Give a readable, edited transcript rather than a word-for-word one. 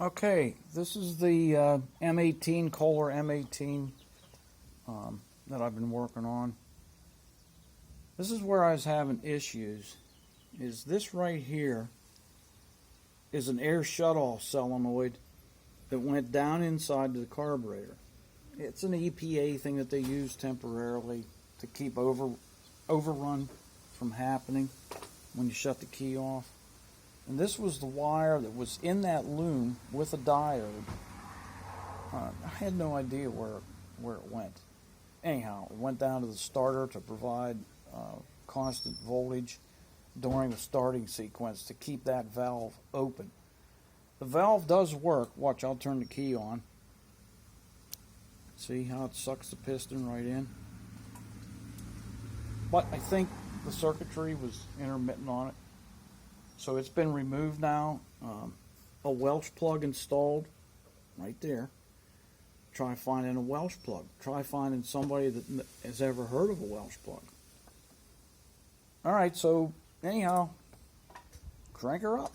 Okay, this is the M18, Kohler M18 that I've been working on. This is where I was having issues. Is this right here is an air shutoff solenoid that went down inside the carburetor. It's an EPA thing that they use temporarily to keep overrun from happening when you shut the key off. And this was the wire that was in that loom with a diode. I had no idea where it went. Anyhow, it went down to the starter to provide constant voltage during the starting sequence to keep that valve open. The valve does work. Watch, I'll turn the key on. See how it sucks the piston right in? But I think the circuitry was intermittent on it. So it's been removed now. A welch plug installed right there. Try finding a welch plug. Try finding somebody that has ever heard of a welch plug. Alright, so anyhow, crank her up.